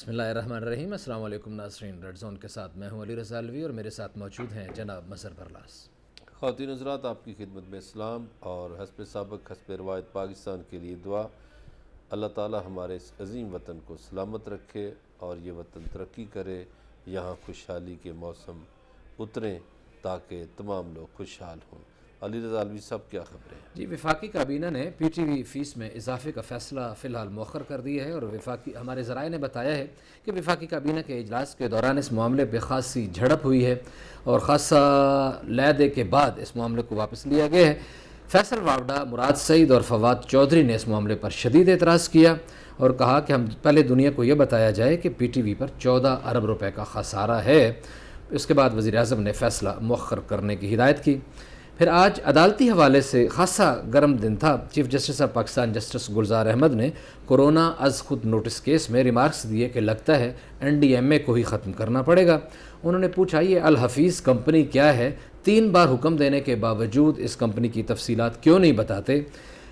بسم اللہ الرحمن الرحیم۔ السلام علیکم ناظرین، ریڈ زون کے ساتھ میں ہوں علی رضا الوی اور میرے ساتھ موجود ہیں جناب مظہر برلاس۔ خواتین حضرات، آپ کی خدمت میں اسلام اور حسب سابق حسب روایت پاکستان کے لیے دعا۔ اللہ تعالی ہمارے اس عظیم وطن کو سلامت رکھے اور یہ وطن ترقی کرے، یہاں خوشحالی کے موسم اتریں تاکہ تمام لوگ خوشحال ہوں۔ علی رضا الوی صاحب، کیا خبریں ہیں؟ جی، وفاقی کابینہ نے پی ٹی وی فیس میں اضافے کا فیصلہ فی الحال مؤخر کر دیا ہے اور ہمارے ذرائع نے بتایا ہے کہ وفاقی کابینہ کے اجلاس کے دوران اس معاملے پہ خاصی جھڑپ ہوئی ہے اور خاصا لیدے کے بعد اس معاملے کو واپس لیا گیا ہے۔ فیصل واوڈا، مراد سعید اور فواد چودھری نے اس معاملے پر شدید اعتراض کیا اور کہا کہ ہم پہلے دنیا کو یہ بتایا جائے کہ پی ٹی وی پر 14 ارب روپے کا خسارہ ہے۔ اس کے بعد وزیر اعظم نے فیصلہ مؤخر کرنے کی ہدایت کی۔ پھر آج عدالتی حوالے سے خاصا گرم دن تھا۔ Chief justice of Pakistan justice Gulzar Ahmed نے کورونا از خود نوٹس کیس میں ریمارکس دیے کہ لگتا ہے این ڈی ایم اے کو ہی ختم کرنا پڑے گا۔ انہوں نے پوچھا یہ الحفیظ کمپنی کیا ہے؟ 3 بار حکم دینے کے باوجود اس کمپنی کی تفصیلات کیوں نہیں بتاتے؟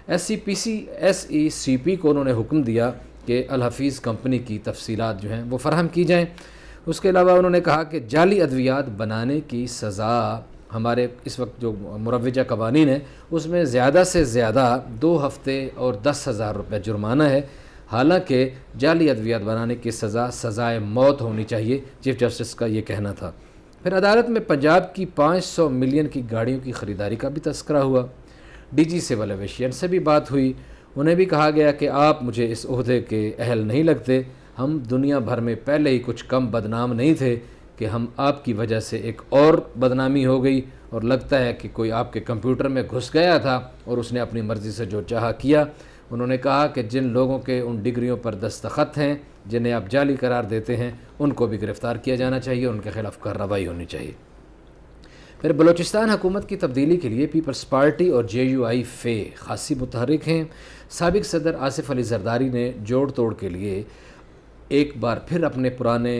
ایس ای سی پی کو انہوں نے حکم دیا کہ الحفیظ کمپنی کی تفصیلات جو ہیں وہ فراہم کی جائیں۔ اس کے علاوہ انہوں نے کہا کہ جعلی ادویات بنانے کی سزا ہمارے اس وقت جو مروجہ قوانین ہے اس میں زیادہ سے زیادہ 2 ہفتے اور 10,000 روپے جرمانہ ہے، حالانکہ جعلی ادویات بنانے کی سزائے موت ہونی چاہیے، چیف جسٹس کا یہ کہنا تھا۔ پھر عدالت میں پنجاب کی 500 ملین کی گاڑیوں کی خریداری کا بھی تذکرہ ہوا۔ ڈی جی سول ایویشن سے بھی بات ہوئی، انہیں بھی کہا گیا کہ آپ مجھے اس عہدے کے اہل نہیں لگتے، ہم دنیا بھر میں پہلے ہی کچھ کم بدنام نہیں تھے کہ ہم آپ کی وجہ سے ایک اور بدنامی ہو گئی اور لگتا ہے کہ کوئی آپ کے کمپیوٹر میں گھس گیا تھا اور اس نے اپنی مرضی سے جو چاہا کیا۔ انہوں نے کہا کہ جن لوگوں کے ان ڈگریوں پر دستخط ہیں جنہیں آپ جعلی قرار دیتے ہیں ان کو بھی گرفتار کیا جانا چاہیے اور ان کے خلاف کارروائی ہونی چاہیے۔ پھر بلوچستان حکومت کی تبدیلی کے لیے پیپلز پارٹی اور جے یو آئی فے خاصی متحرک ہیں۔ سابق صدر آصف علی زرداری نے جوڑ توڑ کے لیے ایک بار پھر اپنے پرانے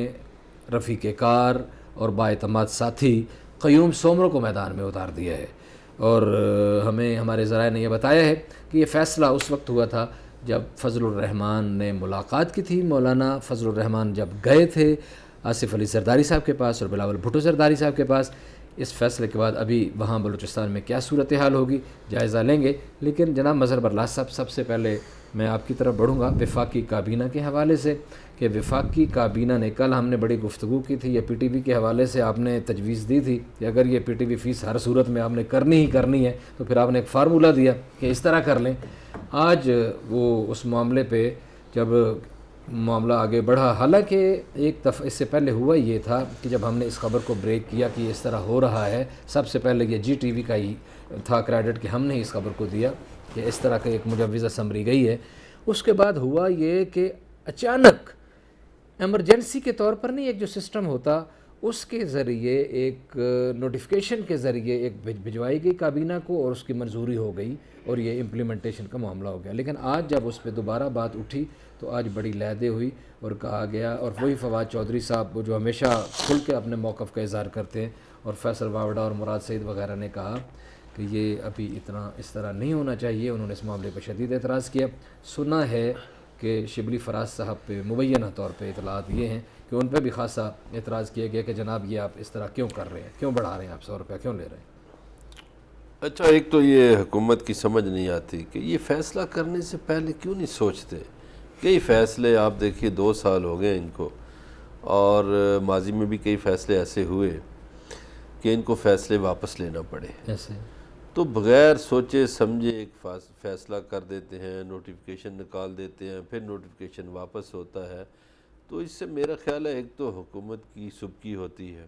رفیق کار اور بااعتماد ساتھی قیوم سومرو کو میدان میں اتار دیا ہے اور ہمیں ہمارے ذرائع نے یہ بتایا ہے کہ یہ فیصلہ اس وقت ہوا تھا جب فضل الرحمان نے ملاقات کی تھی۔ مولانا فضل الرحمان جب گئے تھے آصف علی زرداری صاحب کے پاس اور بلاول بھٹو زرداری صاحب کے پاس، اس فیصلے کے بعد ابھی وہاں بلوچستان میں کیا صورتحال ہوگی جائزہ لیں گے۔ لیکن جناب مظہر برلاس صاحب، سب سے پہلے میں آپ کی طرف بڑھوں گا وفاقی کابینہ کے حوالے سے کہ وفاقی کابینہ نے کل ہم نے بڑی گفتگو کی تھی، یہ پی ٹی وی کے حوالے سے آپ نے تجویز دی تھی کہ اگر یہ پی ٹی وی فیس ہر صورت میں آپ نے کرنی ہے تو پھر آپ نے ایک فارمولہ دیا کہ اس طرح کر لیں۔ آج وہ اس معاملے پہ جب معاملہ آگے بڑھا، حالانکہ ایک دفعہ اس سے پہلے ہوا یہ تھا کہ جب ہم نے اس خبر کو بریک کیا کہ اس طرح ہو رہا ہے، سب سے پہلے یہ جی ٹی وی کا ہی تھا کریڈٹ کہ ہم نے اس خبر کو دیا کہ اس طرح کا ایک مجوزہ سمری گئی ہے۔ اس کے بعد ہوا یہ کہ اچانک ایمرجنسی کے طور پر نہیں، ایک جو سسٹم ہوتا اس کے ذریعے ایک نوٹیفیکیشن کے ذریعے ایک بھجوائی گئی کابینہ کو اور اس کی منظوری ہو گئی اور یہ امپلیمنٹیشن کا معاملہ ہو گیا۔ لیکن آج جب اس پہ دوبارہ بات اٹھی تو آج بڑی لیدے ہوئی اور کہا گیا، اور وہی فواد چودھری صاحب وہ جو ہمیشہ کھل کے اپنے موقف کا اظہار کرتے ہیں، اور فیصل واوڈا اور مراد سعید وغیرہ نے کہا کہ یہ ابھی اتنا اس طرح نہیں ہونا چاہیے۔ انہوں نے اس معاملے پہ شدید اعتراض کیا۔ سنا ہے کہ شبلی فراز صاحب پہ مبینہ طور پہ اطلاعات یہ ہیں کہ ان پہ بھی خاصا اعتراض کیا گیا کہ جناب یہ آپ اس طرح کیوں کر رہے ہیں، کیوں بڑھا رہے ہیں، آپ 100 روپیہ کیوں لے رہے ہیں؟ اچھا، ایک تو یہ حکومت کی سمجھ نہیں آتی کہ یہ فیصلہ کرنے سے پہلے کیوں نہیں سوچتے۔ کئی فیصلے آپ دیکھیے 2 سال ہو گئے ان کو، اور ماضی میں بھی کئی فیصلے ایسے ہوئے کہ ان کو فیصلے واپس لینا پڑے، ایسے تو بغیر سوچے سمجھے ایک فیصلہ کر دیتے ہیں، نوٹیفیکیشن نکال دیتے ہیں، پھر نوٹیفیکیشن واپس ہوتا ہے۔ تو اس سے میرا خیال ہے ایک تو حکومت کی سبکی ہوتی ہے،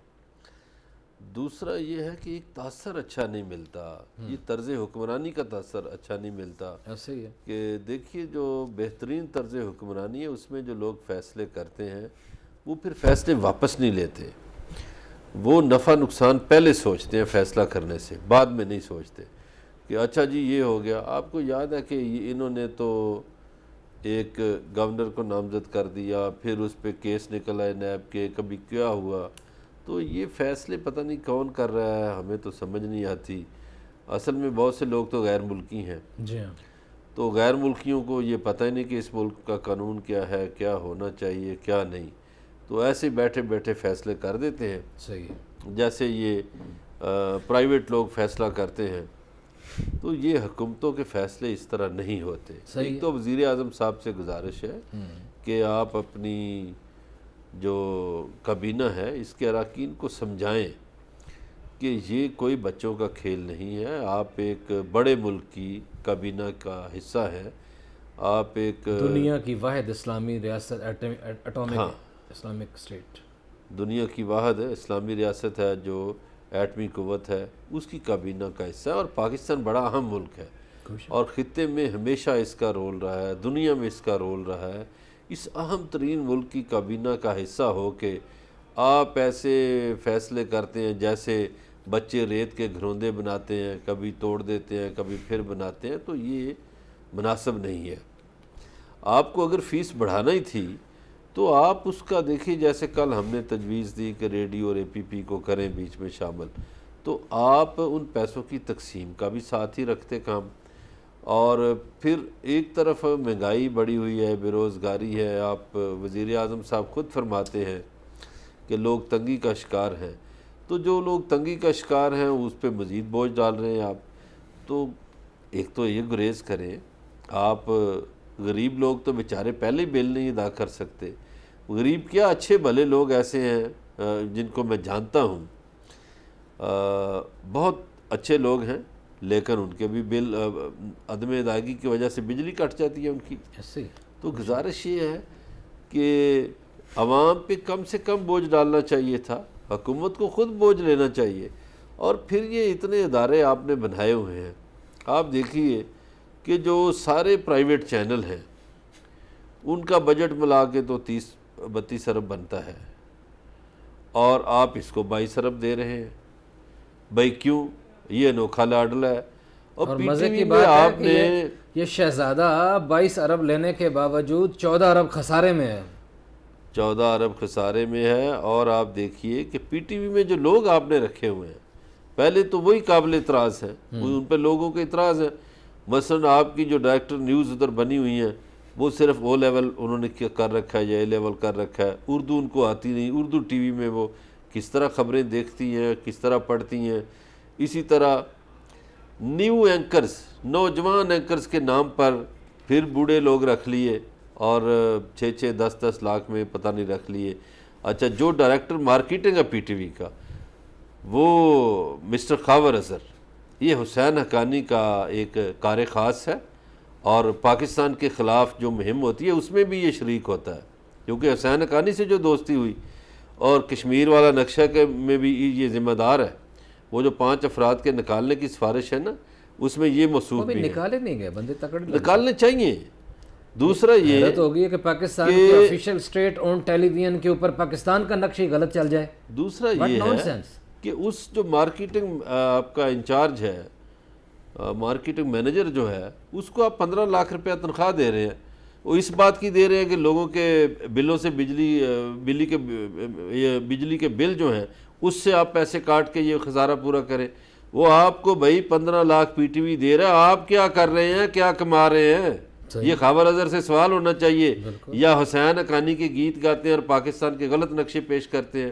دوسرا یہ ہے کہ ایک تاثر اچھا نہیں ملتا، یہ طرز حکمرانی کا تاثر اچھا نہیں ملتا۔ ایسے ہی ہے کہ دیکھیے جو بہترین طرز حکمرانی ہے اس میں جو لوگ فیصلے کرتے ہیں وہ پھر فیصلے واپس نہیں لیتے، وہ نفع نقصان پہلے سوچتے ہیں فیصلہ کرنے سے، بعد میں نہیں سوچتے کہ اچھا جی یہ ہو گیا۔ آپ کو یاد ہے کہ انہوں نے تو ایک گورنر کو نامزد کر دیا، پھر اس پہ کیس نکل آئے نیب کے، کبھی کیا ہوا۔ تو یہ فیصلے پتہ نہیں کون کر رہا ہے، ہمیں تو سمجھ نہیں آتی۔ اصل میں بہت سے لوگ تو غیر ملکی ہیں، جی ہاں۔ تو غیر ملکیوں کو یہ پتہ ہی نہیں کہ اس ملک کا قانون کیا ہے، کیا ہونا چاہیے، کیا نہیں، تو ایسے بیٹھے بیٹھے فیصلے کر دیتے ہیں صحیح ہے، جیسے یہ پرائیویٹ لوگ فیصلہ کرتے ہیں۔ تو یہ حکومتوں کے فیصلے اس طرح نہیں ہوتے۔ ایک تو وزیر اعظم صاحب سے گزارش ہے کہ آپ اپنی جو کابینہ ہے اس کے اراکین کو سمجھائیں کہ یہ کوئی بچوں کا کھیل نہیں ہے، آپ ایک بڑے ملک کی کابینہ کا حصہ ہیں، آپ ایک دنیا کی واحد اسلامی ریاست، اٹامک اسلامک اسٹیٹ، دنیا کی واحد اسلامی ریاست ہے جو ایٹمی قوت ہے، اس کی کابینہ کا حصہ ہے، اور پاکستان بڑا اہم ملک ہے اور خطے میں ہمیشہ اس کا رول رہا ہے، دنیا میں اس کا رول رہا ہے۔ اس اہم ترین ملک کی کابینہ کا حصہ ہو کے آپ ایسے فیصلے کرتے ہیں جیسے بچے ریت کے گھروندے بناتے ہیں، کبھی توڑ دیتے ہیں، کبھی پھر بناتے ہیں، تو یہ مناسب نہیں ہے۔ آپ کو اگر فیس بڑھانا ہی تھی تو آپ اس کا دیکھیے، جیسے کل ہم نے تجویز دی کہ ریڈیو اور APP کو کریں بیچ میں شامل، تو آپ ان پیسوں کی تقسیم کا بھی ساتھ ہی رکھتے کام۔ اور پھر ایک طرف مہنگائی بڑھی ہوئی ہے، بے روزگاری ہے، آپ وزیر اعظم صاحب خود فرماتے ہیں کہ لوگ تنگی کا شکار ہیں، تو جو لوگ تنگی کا شکار ہیں اس پہ مزید بوجھ ڈال رہے ہیں آپ۔ تو ایک تو یہ گریز کریں، آپ غریب لوگ تو بیچارے پہلے ہی بل نہیں ادا کر سکتے، غریب کیا اچھے بھلے لوگ ایسے ہیں جن کو میں جانتا ہوں، بہت اچھے لوگ ہیں، لیکن ان کے بھی بل عدم ادائیگی کی وجہ سے بجلی کٹ جاتی ہے ان کی۔ تو گزارش یہ ہے کہ عوام پہ کم سے کم بوجھ ڈالنا چاہیے تھا، حکومت کو خود بوجھ لینا چاہیے۔ اور پھر یہ اتنے ادارے آپ نے بنائے ہوئے ہیں، آپ دیکھیے کہ جو سارے پرائیویٹ چینل ہیں ان کا بجٹ ملا کے تو 30-32 ارب بنتا ہے، اور آپ اس کو 22 ارب دے رہے ہیں۔ بھائی کیوں؟ یہ انوکھا لاڈلا ہے۔ اور مزے کی بات ہے کہ یہ شہزادہ 22 ارب لینے کے باوجود 14 ارب خسارے میں ہے، 14 ارب خسارے میں ہے۔ اور آپ دیکھیے کہ PTV میں جو لوگ آپ نے رکھے ہوئے ہیں، پہلے تو وہی قابل اعتراض ہیں، ان پہ لوگوں کے اعتراض ہیں۔ مثلا آپ کی جو ڈائریکٹر نیوز ادھر بنی ہوئی ہیں، وہ صرف O لیول انہوں نے کر رکھا ہے یا A لیول کر رکھا ہے، اردو ان کو آتی نہیں۔ اردو TV میں وہ کس طرح خبریں دیکھتی ہیں، کس طرح پڑھتی ہیں۔ اسی طرح نیو اینکرز، نوجوان اینکرز کے نام پر پھر بوڑھے لوگ رکھ لیے اور 6-10 لاکھ میں پتہ نہیں رکھ لیے۔ اچھا، جو ڈائریکٹر مارکیٹنگ ہے PTV کا، وہ مسٹر خاور اظہر، یہ حسین حقانی کا ایک کار خاص ہے، اور پاکستان کے خلاف جو مہم ہوتی ہے اس میں بھی یہ شریک ہوتا ہے، کیونکہ حسین حقانی سے جو دوستی ہوئی، اور کشمیر والا نقشہ کے میں بھی یہ ذمہ دار ہے۔ وہ جو 5 افراد کے نکالنے کی سفارش ہے نا، اس میں یہ موصوف بھی ہے۔ نکالے نہیں گئے بندے، تکڑ نکالنے چاہیے۔ دوسرا یہ حیرت ہوگی کہ پاکستان کے آفیشیل اسٹیٹ اون ٹیلی ویژن کے اوپر پاکستان کا نقش ہی غلط چل جائے۔ دوسرا یہ ہے کہ اس جو مارکیٹنگ آپ کا انچارج ہے، مارکیٹنگ مینیجر جو ہے، اس کو آپ 15 لاکھ روپیہ تنخواہ دے رہے ہیں۔ وہ اس بات کی دے رہے ہیں کہ لوگوں کے بلوں سے بجلی کے بل جو ہیں اس سے آپ پیسے کاٹ کے یہ خسارہ پورا کریں۔ وہ آپ کو بھائی 15 لاکھ PTV دے رہا ہے، آپ کیا کر رہے ہیں، کیا کما رہے ہیں؟ یہ خاور اظہر سے سوال ہونا چاہیے۔ یا حسین حقانی کے گیت گاتے ہیں اور پاکستان کے غلط نقشے پیش کرتے ہیں۔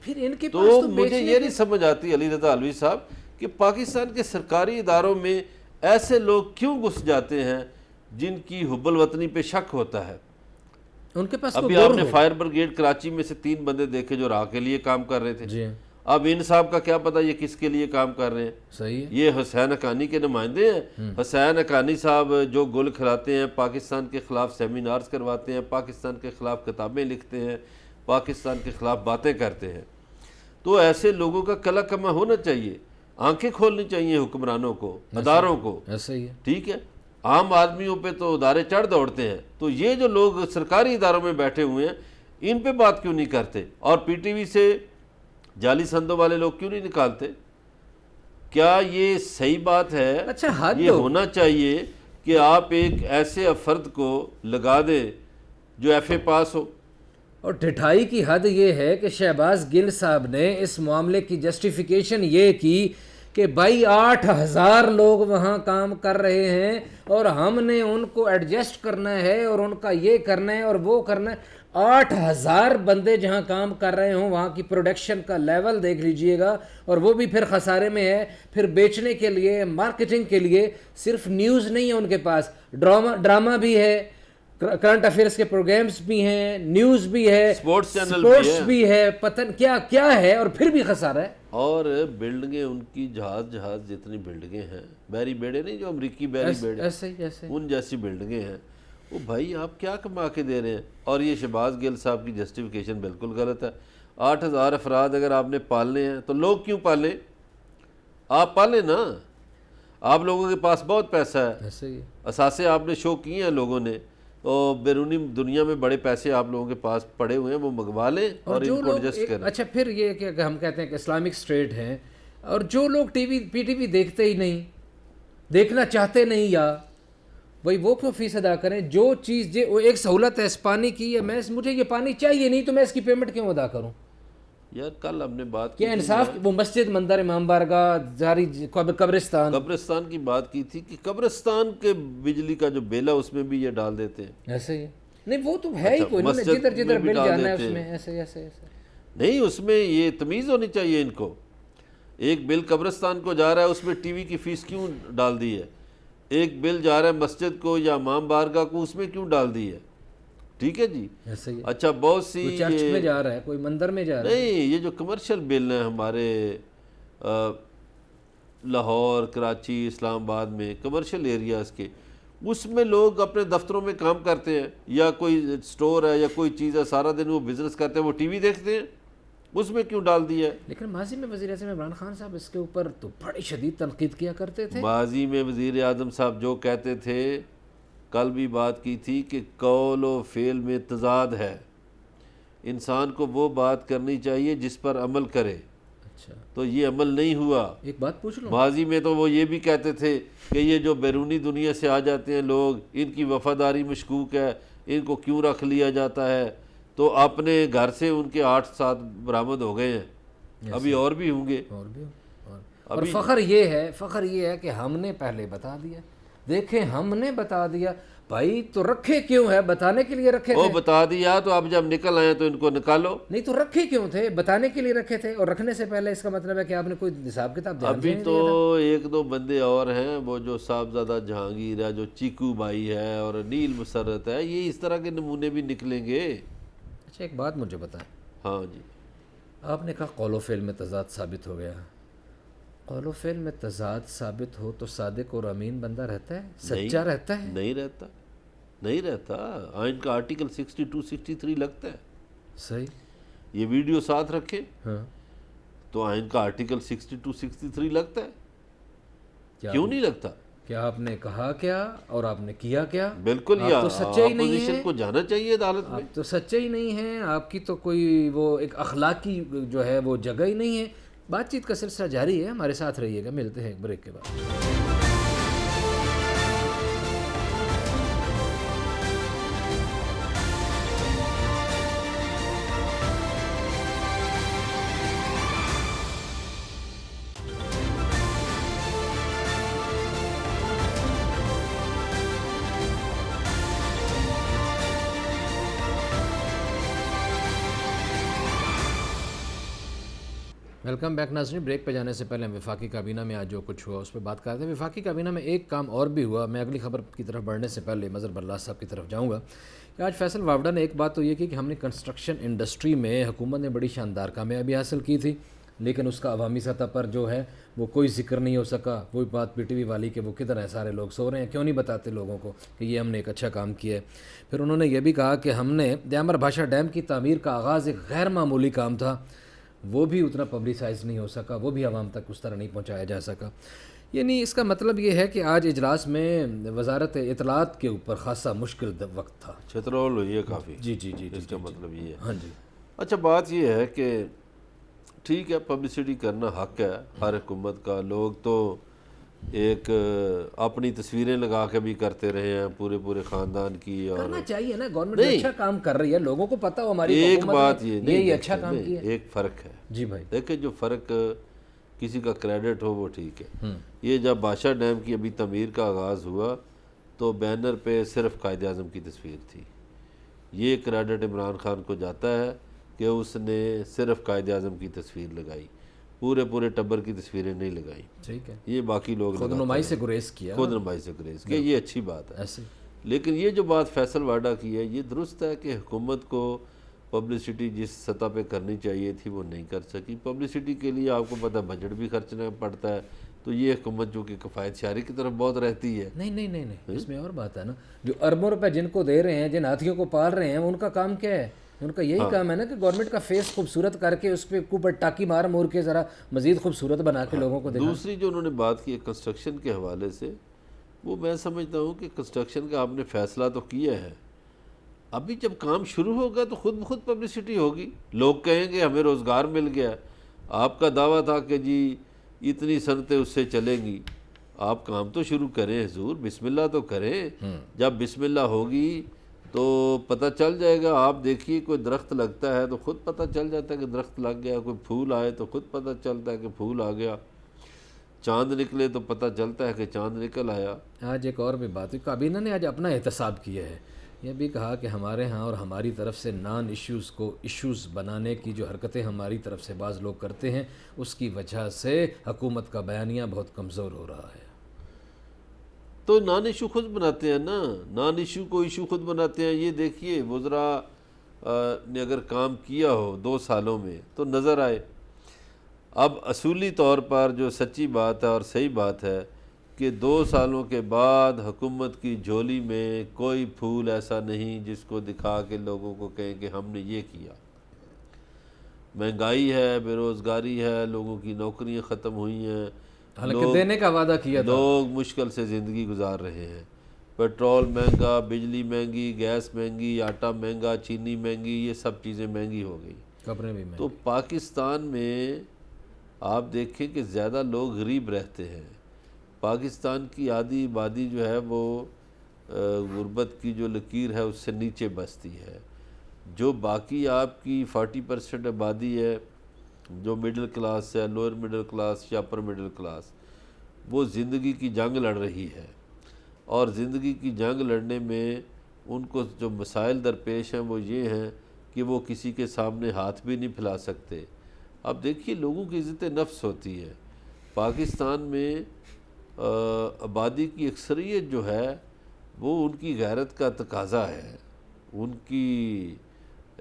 پھر ان کے تو مجھے یہ نہیں سمجھ آتی علی رضا علوی صاحب کہ پاکستان کے سرکاری اداروں میں ایسے لوگ کیوں گھس جاتے ہیں جن کی حب الوطنی پہ شک ہوتا ہے۔ ان کے پاس ابھی آپ نے فائر بریگیڈ کراچی میں سے 3 بندے دیکھے جو راہ کے لیے کام کر رہے تھے۔ اب ان صاحب کا کیا پتہ یہ کس کے لیے کام کر رہے ہیں؟ صحیح ہے، یہ حسین حقانی کے نمائندے ہیں۔ حسین حقانی صاحب جو گل کھلاتے ہیں، پاکستان کے خلاف سیمینارز کرواتے ہیں، پاکستان کے خلاف کتابیں لکھتے ہیں، پاکستان کے خلاف باتیں کرتے ہیں۔ تو ایسے لوگوں کا کلا کما ہونا چاہیے، آنکھیں کھولنی چاہیے حکمرانوں کو، اداروں کو۔ ایسا ہی ہے، ٹھیک ہے، عام آدمیوں پہ تو ادارے چڑھ دوڑتے ہیں، تو یہ جو لوگ سرکاری اداروں میں بیٹھے ہوئے ہیں ان پہ بات کیوں نہیں کرتے؟ اور PTV سے جعلی سندوں والے لوگ کیوں نہیں نکالتے؟ کیا یہ صحیح بات ہے؟ اچھا، یہ ہونا چاہیے کہ آپ ایک ایسے فرد کو لگا دیں جو FA پاس ہو۔ اور ڈھٹائی کی حد یہ ہے کہ شہباز گل صاحب نے اس معاملے کی جسٹیفیکیشن یہ کی کہ بھائی 8,000 لوگ وہاں کام کر رہے ہیں اور ہم نے ان کو ایڈجسٹ کرنا ہے اور ان کا یہ کرنا ہے اور وہ کرنا ہے. 8,000 بندے جہاں کام کر رہے ہوں وہاں کی پروڈکشن کا لیول دیکھ لیجئے گا, اور وہ بھی پھر خسارے میں ہے. پھر بیچنے کے لیے, مارکیٹنگ کے لیے صرف نیوز نہیں ہے ان کے پاس, ڈرامہ بھی ہے, کرنٹ افیئرس کے پروگرامز بھی ہیں, نیوز بھی ہے, اسپورٹس چینل سپورٹس بھی ہے, پتہ کیا کیا ہے, اور پھر بھی خسارہ ہے. اور بلڈنگیں ان کی جہاز جتنی بلڈنگیں ہیں, بیری بیڑے نہیں جو امریکی بیری بیڑے, ایسے ہی ان جیسی بلڈنگیں ہیں. وہ بھائی آپ کیا کما کے دے رہے ہیں؟ اور یہ شہباز گل صاحب کی جسٹیفیکیشن بالکل غلط ہے. 8,000 افراد اگر آپ نے پالنے ہیں تو لوگ کیوں پالیں؟ آپ پالیں نا, آپ لوگوں کے پاس بہت پیسہ ہے, ایسے ہی اثاثے آپ نے شو کیے ہیں لوگوں نے, اور بیرونی دنیا میں بڑے پیسے آپ لوگوں کے پاس پڑے ہوئے ہیں, وہ منگوا لیں اور ان کو ایڈجسٹ کریں. اچھا پھر یہ کہ ہم کہتے ہیں کہ اسلامک اسٹیٹ ہیں, اور جو لوگ پی ٹی وی دیکھتے ہی نہیں, دیکھنا چاہتے نہیں, یا بھائی وہ کیوں فیس ادا کریں؟ جو چیز وہ ایک سہولت ہے اس پانی کی, مجھے یہ پانی چاہیے نہیں تو میں اس کی پیمنٹ کیوں ادا کروں؟ یار کل ہم نے بات کی کیا انصاف؟ وہ مسجد, مندر امام بارگاہ, جاری قبرستان کی بات کی تھی کہ قبرستان کے بجلی کا جو بل ہے اس میں بھی یہ ڈال دیتے ہیں. ایسے ہی نہیں, وہ تو ہے ہی کوئی نہیں, جدھر بل جانا ہے اس میں ایسے نہیں, اس میں یہ تمیز ہونی چاہیے ان کو. ایک بل قبرستان کو جا رہا ہے, اس میں ٹی وی کی فیس کیوں ڈال دی ہے؟ ایک بل جا رہا ہے مسجد کو یا امام بارگاہ کو, اس میں کیوں ڈال دی ہے؟ ٹھیک ہے جی. اچھا بہت سی چرچ میں جا رہا ہے, کوئی مندر میں جا رہا ہے. نہیں, یہ جو کمرشل بل ہیں ہمارے لاہور, کراچی, اسلام آباد میں کمرشل ایریاز کے, اس میں لوگ اپنے دفتروں میں کام کرتے ہیں, یا کوئی سٹور ہے یا کوئی چیز ہے, سارا دن وہ بزنس کرتے ہیں, وہ ٹی وی دیکھتے ہیں, اس میں کیوں ڈال دیا ہے؟ لیکن ماضی میں وزیر اعظم عمران خان صاحب اس کے اوپر تو بڑی شدید تنقید کیا کرتے تھے. ماضی میں وزیر اعظم صاحب جو کہتے تھے, کل بھی بات کی تھی کہ قول و فعل میں تضاد ہے, انسان کو وہ بات کرنی چاہیے جس پر عمل کرے. اچھا, تو یہ عمل نہیں ہوا. ایک بات پوچھ لوں, ماضی میں تو وہ یہ بھی کہتے تھے کہ یہ جو بیرونی دنیا سے آ جاتے ہیں لوگ, ان کی وفاداری مشکوک ہے, ان کو کیوں رکھ لیا جاتا ہے. تو اپنے گھر سے ان کے 8-7 برآمد ہو گئے ہیں, ابھی اور بھی ہوں گے. اور فخر یہ ہے کہ ہم نے پہلے بتا دیا. دیکھیں ہم نے بتا دیا بھائی, تو رکھے کیوں ہے؟ بتانے کے لیے رکھے وہ تھے. بتا دیا تو اب جب نکل آئے تو ان کو نکالو. نہیں تو رکھے کیوں تھے؟ بتانے کے لیے رکھے تھے, اور رکھنے سے پہلے اس کا مطلب ہے کہ آپ نے کوئی حساب کتاب ابھی تو 1-2 بندے اور ہیں, وہ جو صاحبزادہ جہانگیر ہے, جو چیکو بھائی ہے, اور نیل مسرت ہے, یہ اس طرح کے نمونے بھی نکلیں گے. اچھا ایک بات مجھے بتائیں. ہاں جی, آپ نے کہا قول و فعل میں تضاد ثابت ہو گیا. قول و فعل میں تضاد ثابت ہو تو صادق اور امین بندہ رہتا ہے, سچا رہتا ہے؟ نہیں رہتا. آئین کا آرٹیکل 62-63 لگتا ہے. صحیح. یہ ویڈیو ساتھ رکھے ہاں, تو آئین کا آرٹیکل 62-63 لگتا ہے. کیوں نہیں لگتا؟ کیا آپ نے کہا کیا اور آپ نے کیا کیا؟ بالکل, آپ تو سچے ہی نہیں اپوزیشن ہیں, کو جانا چاہیے عدالت میں. آپ تو سچے ہی نہیں ہیں, آپ کی تو کوئی وہ ایک اخلاقی جو ہے وہ جگہ ہی نہیں ہے. بات چیت کا سلسلہ جاری ہے, ہمارے ساتھ رہیے گا, ملتے ہیں ایک بریک کے بعد. ویلکم بیک ناظرین. بریک پہ جانے سے پہلے ہم وفاقی کابینہ میں آج جو کچھ ہوا اس پہ بات کرتے ہیں. وفاقی کابینہ میں ایک کام اور بھی ہوا. میں اگلی خبر کی طرف بڑھنے سے پہلے مظہر برلاس صاحب کی طرف جاؤں گا کہ آج فیصل واوڈا نے ایک بات تو یہ کی کہ ہم نے کنسٹرکشن انڈسٹری میں حکومت نے بڑی شاندار کامیابی حاصل کی تھی, لیکن اس کا عوامی سطح پر جو ہے وہ کوئی ذکر نہیں ہو سکا. وہی بات پی ٹی وی والی کہ وہ کدھر ہیں, سارے لوگ سو رہے ہیں, کیوں نہیں بتاتے لوگوں کو کہ یہ ہم نے ایک اچھا کام کیا ہے. پھر انہوں نے یہ بھی کہا کہ ہم نے دیامر بھاشا ڈیم کی تعمیر کا آغاز ایک غیر معمولی کام تھا, وہ بھی اتنا پبلیسائز نہیں ہو سکا, وہ بھی عوام تک اس طرح نہیں پہنچایا جا سکا. یعنی اس کا مطلب یہ ہے کہ آج اجلاس میں وزارت اطلاعات کے اوپر خاصا مشکل وقت تھا. چھترول ہوئی ہے کافی. جی جی جی, اس کا مطلب یہ ہے. ہاں جی. اچھا بات یہ ہے کہ ٹھیک ہے, پبلسٹی کرنا حق ہے ہر حکومت کا. لوگ تو ایک اپنی تصویریں لگا کے بھی کرتے رہے ہیں پورے خاندان کی, اور کرنا چاہیے نا, گورنمنٹ اچھا کام کر رہی ہے, لوگوں کو پتہ ہو ہماری ایک بات یہ یہ اچھا کام کیا. ایک فرق ہے جی بھائی, دیکھیں جو فرق کسی کا کریڈٹ ہو وہ ٹھیک ہے. یہ جب بادشاہ ڈیم کی ابھی تعمیر کا آغاز ہوا تو بینر پہ صرف قائد اعظم کی تصویر تھی. یہ کریڈٹ عمران خان کو جاتا ہے کہ اس نے صرف قائد اعظم کی تصویر لگائی، پورے ٹبر کی تصویریں نہیں لگائیں. ٹھیک ہے، یہ باقی لوگ خود نمائی سے گریز کیا. خود نمائی سے گریز کیا، یہ اچھی بات ہے. ایسے لیکن یہ جو بات فیصل واڈا کی ہے یہ درست ہے کہ حکومت کو پبلسٹی جس سطح پہ کرنی چاہیے تھی وہ نہیں کر سکی. پبلسٹی کے لیے آپ کو پتہ بجٹ بھی خرچنا پڑتا ہے، تو یہ حکومت جو کہ کفایت شعاری کی طرف بہت رہتی ہے. نہیں اس میں اور بات ہے نا، جو اربوں روپے جن کو دے رہے ہیں، جن ہاتھیوں کو پال رہے ہیں، ان کا کام کیا ہے؟ ان کا یہی کام ہے نا کہ گورنمنٹ کا فیس خوبصورت کر کے اس پہ اوپر ٹاکی مار مور کے ذرا مزید خوبصورت بنا کے لوگوں کو دکھا. دوسری جو انہوں نے بات کی ہے کنسٹرکشن کے حوالے سے، وہ میں سمجھتا ہوں کہ کنسٹرکشن کا آپ نے فیصلہ تو کیا ہے، ابھی جب کام شروع ہوگا تو خود بخود پبلسٹی ہوگی. لوگ کہیں گے ہمیں روزگار مل گیا. آپ کا دعویٰ تھا کہ جی اتنی صنعتیں اس سے چلیں گی. آپ کام تو شروع کریں حضور، بسم اللہ تو کریں. جب بسم اللہ ہوگی تو پتہ چل جائے گا. آپ دیکھیے کوئی درخت لگتا ہے تو خود پتہ چل جاتا ہے کہ درخت لگ گیا. کوئی پھول آئے تو خود پتہ چلتا ہے کہ پھول آ گیا. چاند نکلے تو پتہ چلتا ہے کہ چاند نکل آیا. آج ایک اور بھی بات ہوئی، کابینہ نے آج اپنا احتساب کیا ہے. یہ بھی کہا کہ ہمارے ہاں اور ہماری طرف سے نان ایشوز کو ایشوز بنانے کی جو حرکتیں ہماری طرف سے بعض لوگ کرتے ہیں، اس کی وجہ سے حکومت کا بیانیہ بہت کمزور ہو رہا ہے. تو نان ایشو خود بناتے ہیں نا، نان ایشو کو ایشو خود بناتے ہیں. یہ دیکھیے وزراء نے اگر کام کیا ہو 2 سالوں میں تو نظر آئے. اب اصولی طور پر جو سچی بات ہے اور صحیح بات ہے کہ 2 سالوں کے بعد حکومت کی جھولی میں کوئی پھول ایسا نہیں جس کو دکھا کے لوگوں کو کہیں کہ ہم نے یہ کیا. مہنگائی ہے، بے روزگاری ہے، لوگوں کی نوکریاں ختم ہوئی ہیں، حالانکہ دینے کا وعدہ کیا تھا. لوگ مشکل سے زندگی گزار رہے ہیں. پیٹرول مہنگا، بجلی مہنگی، گیس مہنگی، آٹا مہنگا، چینی مہنگی، یہ سب چیزیں مہنگی ہو گئی. خبریں بھی تو پاکستان میں آپ دیکھیں کہ زیادہ لوگ غریب رہتے ہیں. پاکستان کی آدھی آبادی جو ہے وہ غربت کی جو لکیر ہے اس سے نیچے بستی ہے. جو باقی آپ کی 40% آبادی ہے جو مڈل کلاس ہے، لوئر مڈل کلاس یا اپر مڈل کلاس، وہ زندگی کی جنگ لڑ رہی ہے. اور زندگی کی جنگ لڑنے میں ان کو جو مسائل درپیش ہیں وہ یہ ہیں کہ وہ کسی کے سامنے ہاتھ بھی نہیں پھیلا سکتے. اب دیکھیے لوگوں کی عزت نفس ہوتی ہے. پاکستان میں آبادی کی اکثریت جو ہے وہ ان کی غیرت کا تقاضا ہے، ان کی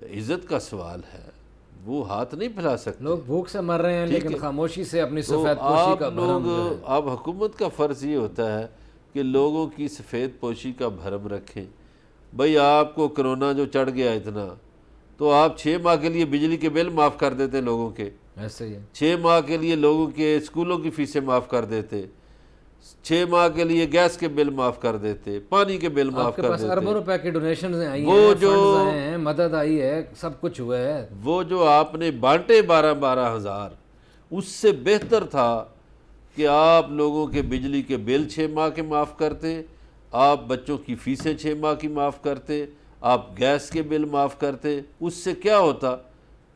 عزت کا سوال ہے. وہ ہاتھ نہیں پھیلا سکتے. لوگ بھوک سے مر رہے ہیں لیکن خاموشی سے اپنی سفید پوشی کا بھرم جو ہے. اب حکومت کا فرض یہ ہوتا ہے کہ لوگوں کی سفید پوشی کا بھرم رکھیں. بھئی آپ کو کرونا جو چڑھ گیا اتنا، تو آپ 6 ماہ کے لیے بجلی کے بل معاف کر دیتے لوگوں کے. ایسے ہی ہے. 6 ماہ کے لیے لوگوں کے اسکولوں کی فیسیں معاف کر دیتے. 6 ماہ کے لیے گیس کے بل معاف کر دیتے، پانی کے بل معاف کر دیتے. آپ کے پاس اربوں روپے کی ڈونیشنز آئی وہ ہیں، جو فنڈز آئے ہیں، مدد آئی ہے، سب کچھ ہوا ہے. وہ جو آپ نے بانٹے 12 ہزار، اس سے بہتر تھا کہ آپ لوگوں کے بجلی کے بل 6 ماہ کے معاف کرتے، آپ بچوں کی فیسیں 6 ماہ کی معاف کرتے، آپ گیس کے بل معاف کرتے. اس سے کیا ہوتا؟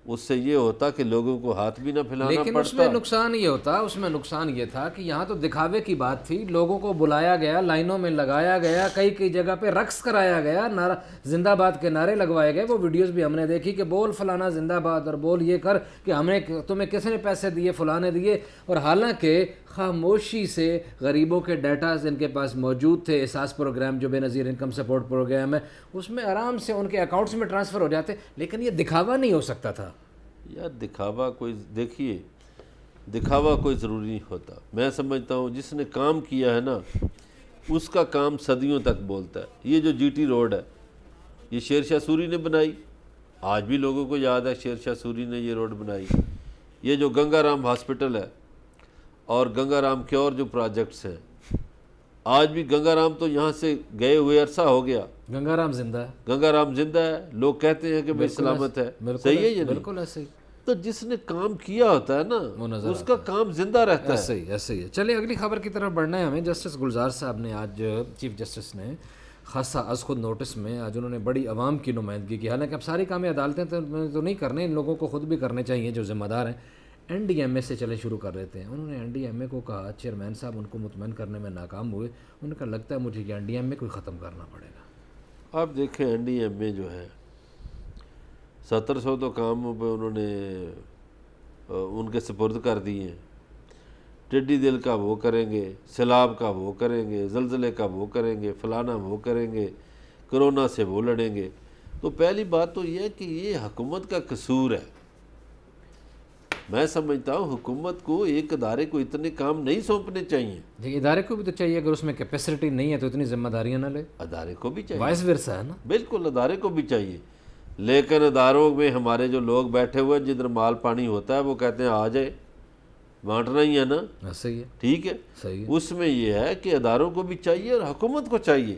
اس سے یہ ہوتا کہ لوگوں کو ہاتھ بھی نہ پھیلانا پڑتا. لیکن اس میں نقصان یہ ہوتا، اس میں نقصان یہ تھا کہ یہاں تو دکھاوے کی بات تھی. لوگوں کو بلایا گیا، لائنوں میں لگایا گیا، کئی جگہ پہ رقص کرایا گیا، نعرہ زندہ باد کے نعرے لگوائے گئے. وہ ویڈیوز بھی ہم نے دیکھی کہ بول فلانا زندہ باد اور بول یہ کر کہ ہم نے تمہیں کس نے پیسے دیے، فلاں نے دیے. اور حالانکہ خاموشی سے غریبوں کے ڈیٹاز ان کے پاس موجود تھے. احساس پروگرام جو بے نظیر انکم سپورٹ پروگرام ہے، اس میں آرام سے ان کے اکاؤنٹس میں ٹرانسفر ہو جاتے. لیکن یہ دکھاوا نہیں ہو سکتا تھا. یار دکھاوا کوئی، دیکھیے دکھاوا کوئی ضروری نہیں ہوتا. میں سمجھتا ہوں جس نے کام کیا ہے نا اس کا کام صدیوں تک بولتا ہے. یہ جو جی ٹی روڈ ہے یہ شیر شاہ سوری نے بنائی، آج بھی لوگوں کو یاد ہے شیر شاہ سوری نے یہ روڈ بنائی. یہ جو گنگا رام ہاسپٹل ہے اور گنگا رام کے اور جو پروجیکٹس ہیں، آج بھی گنگا رام تو یہاں سے گئے ہوئے عرصہ ہو گیا. گنگا رام زندہ ہے. گنگا رام زندہ ہے. لوگ کہتے ہیں کہ بھائی سلامت ہے. صحیح ہے یہ نہیں؟ بالکل ایسے ہی. تو جس نے کام کیا ہوتا ہے نا اس کا کام زندہ رہتا ہے. ایسے ہی ہے. چلیں اگلی خبر کی طرف بڑھنا ہے ہمیں. جسٹس گلزار صاحب نے آج، چیف جسٹس نے خاصا از خود نوٹس میں آج انہوں نے بڑی عوام کی نمائندگی کی. حالانکہ اب ساری کامیں عدالتیں تو نہیں کرنے، ان لوگوں کو خود بھی کرنے چاہیے جو ذمہ دار ہیں. این ڈی ایم اے سے چلے شروع کر لیتے ہیں. انہوں نے این ڈی ایم اے کو کہا, چیئرمین صاحب ان کو مطمئن کرنے میں ناکام ہوئے, انہوں نے کہا لگتا ہے مجھے کہ این ڈی ایم اے کو ختم کرنا پڑے گا. آپ دیکھیں این ڈی ایم اے جو ہے 1700 تو کام پہ انہوں نے ان کے سپرد کر دیے ہیں. ٹڈی دل کا وہ کریں گے, سیلاب کا وہ کریں گے, زلزلے کا وہ کریں گے, فلانا وہ کریں گے, کرونا سے وہ لڑیں گے. تو پہلی بات تو یہ ہے کہ یہ حکومت کا قصور ہے. میں سمجھتا ہوں حکومت کو ایک ادارے کو اتنے کام نہیں سونپنے چاہیے. دیکھیے ادارے کو بھی تو چاہیے, اگر اس میں کیپیسٹی نہیں ہے تو اتنی ذمہ داریاں نہ لے. ادارے کو بھی چاہیے, وائس ورسا ہے نا. بالکل ادارے کو بھی چاہیے. لیکن اداروں میں ہمارے جو لوگ بیٹھے ہوئے ہیں جدھر مال پانی ہوتا ہے وہ کہتے ہیں آ جائے, بانٹنا ہی ہے نا. صحیح ہے, ٹھیک ہے, صحیح ہے. اس میں یہ ہے کہ اداروں کو بھی چاہیے اور حکومت کو چاہیے.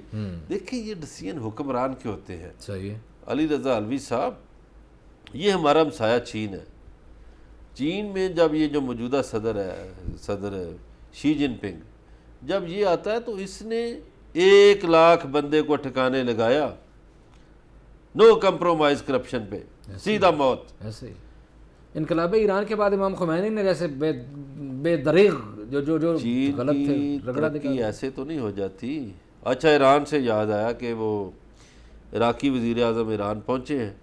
دیکھیں یہ ڈسیزن حکمران کے ہوتے ہیں. صحیح ہے. علی رضا علوی صاحب یہ ہمارا ہمسایہ چین ہے. چین میں جب یہ جو موجودہ صدر شی جن پنگ جب یہ آتا ہے تو اس نے 1 لاکھ بندے کو ٹھکانے لگایا, نو کمپرومائز کرپشن پہ, سیدھا موت. ایسے ہی انقلاب ایران کے بعد امام خمینی نے جیسے بے دریغ جو چین غلط تھے کی رگڑا ترقی ایسے تو نہیں ہو جاتی. اچھا ایران سے یاد آیا کہ وہ عراقی وزیر اعظم ایران پہنچے ہیں.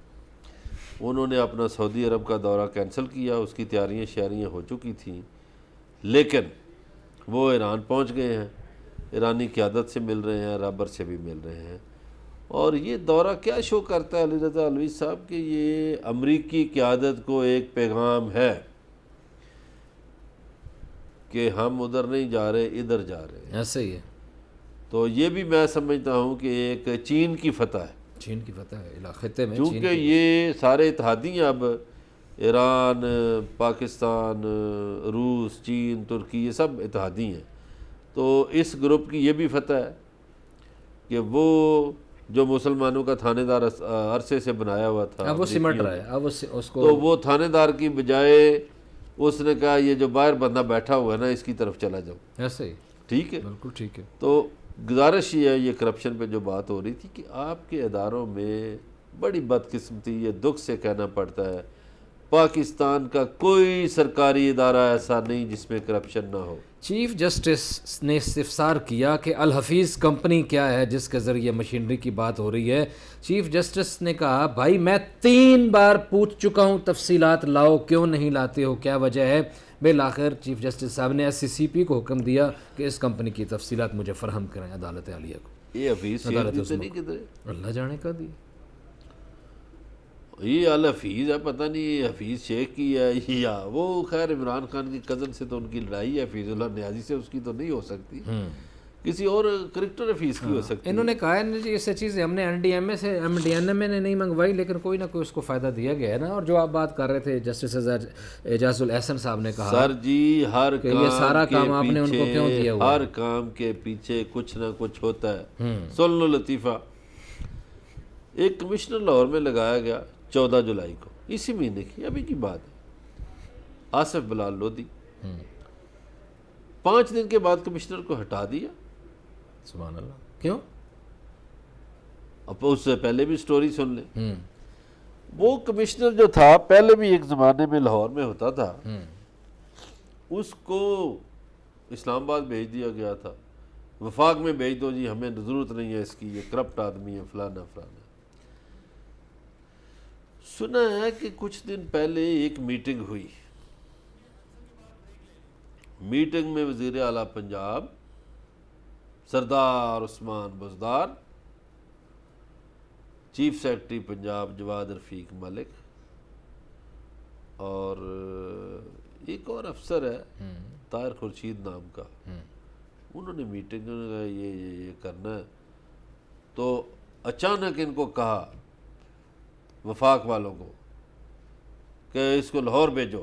انہوں نے اپنا سعودی عرب کا دورہ کینسل کیا, اس کی تیاریاں ہو چکی تھیں, لیکن وہ ایران پہنچ گئے ہیں, ایرانی قیادت سے مل رہے ہیں, رابر سے بھی مل رہے ہیں. اور یہ دورہ کیا شو کرتا ہے علی رضا علوی صاحب کہ یہ امریکی قیادت کو ایک پیغام ہے کہ ہم ادھر نہیں جا رہے, ادھر جا رہے ہیں. ایسے ہی ہے. تو یہ بھی میں سمجھتا ہوں کہ ایک چین کی فتح ہے, چین کی فتح ہے خطے میں. کیونکہ یہ سارے اتحادی ہیں اب, ایران, پاکستان, روس, چین, ترکی, یہ سب اتحادی ہیں. تو اس گروپ کی یہ بھی فتح ہے کہ وہ جو مسلمانوں کا تھانے دار عرصے سے بنایا ہوا تھا اب وہ سمٹ رہا ہے, اب اس کو تو وہ تھانے دار کی بجائے اس نے کہا یہ جو باہر بندہ بیٹھا ہوا ہے نا اس کی طرف چلا جاؤ. ایسے ہی. ٹھیک ہے, بالکل ٹھیک ہے. تو گزارش یہ ہے, یہ کرپشن پہ جو بات ہو رہی تھی کہ آپ کے اداروں میں بڑی بدقسمتی, یہ دکھ سے کہنا پڑتا ہے, پاکستان کا کوئی سرکاری ادارہ ایسا نہیں جس میں کرپشن نہ ہو. چیف جسٹس نے استفسار کیا کہ الحفیظ کمپنی کیا ہے جس کے ذریعے مشینری کی بات ہو رہی ہے. چیف جسٹس نے کہا بھائی میں 3 بار پوچھ چکا ہوں, تفصیلات لاؤ, کیوں نہیں لاتے ہو, کیا وجہ ہے. بالآخر چیف جسٹس صاحب نے ایس سی سی پی کو حکم دیا کہ اس کمپنی کی تفصیلات مجھے فراہم کریں عدالت عالیہ کو. یہ حفیظ شیخ نہیں کدھر, اللہ جانے کا دی. یہ الحفیظ ہے, پتہ نہیں یہ حفیظ شیخ کی ہے یا وہ, خیر عمران خان کی کزن سے تو ان کی لڑائی ہے, حفیظ اللہ نیازی سے اس کی تو نہیں ہو سکتی, کسی اور کرکٹر حفیظ کی ہو سکتی. انہوں نے کہا ہے جی یہ چیزیں ہم نے این ڈی ایم اے نے نہیں منگوائی, لیکن کوئی نہ کوئی اس کو فائدہ دیا گیا ہے نا. اور جو آپ بات کر رہے تھے جسٹس اعجاز الاحسن صاحب نے کہا سر جی ہر یہ سارا کام آپ نے ان کو کیوں دیا ہوا, ہر کام کے پیچھے کچھ نہ کچھ ہوتا ہے. سن لو لطیفہ, ایک کمشنر لاہور میں لگایا گیا 14 جولائی کو, اسی مہینے کی ابھی کی بات ہے, آصف بلال لودھی. 5 دن کے بعد کمشنر کو ہٹا دیا. سبحان اللہ. کیوں؟ اب اس سے پہلے بھی سٹوری سن لیں. وہ کمشنر جو تھا پہلے بھی ایک زمانے میں لاہور میں ہوتا تھا, اس کو اسلام آباد بھیج دیا گیا تھا, وفاق میں بھیج دو جی, ہمیں ضرورت نہیں ہے اس کی, یہ کرپٹ آدمی ہے, فلانا فلانا. سنا ہے کہ کچھ دن پہلے ایک میٹنگ ہوئی, میٹنگ میں وزیر اعلیٰ پنجاب سردار عثمان بزدار, چیف سیکرٹری پنجاب جواد رفیق ملک, اور ایک اور افسر ہے طاہر خورشید نام کا, انہوں نے میٹنگ میں یہ کرنا ہے. تو اچانک ان کو کہا وفاق والوں کو کہ اس کو لاہور بھیجو.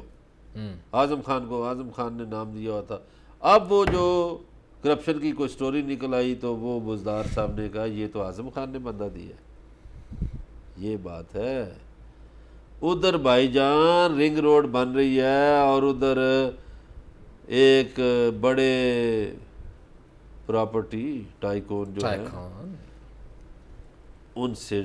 اعظم خان کو, اعظم خان نے نام دیا ہوا تھا. اب وہ جو کرپشن کی کوئی سٹوری نکل آئی تو وہ بزدار صاحب نے کہا یہ تو اعظم خان نے بندہ دیا. یہ بات ہے. ادھر بھائی جان رنگ روڈ بن رہی ہے اور ادھر ایک بڑے پراپرٹی ٹائکون جو ہے ان سے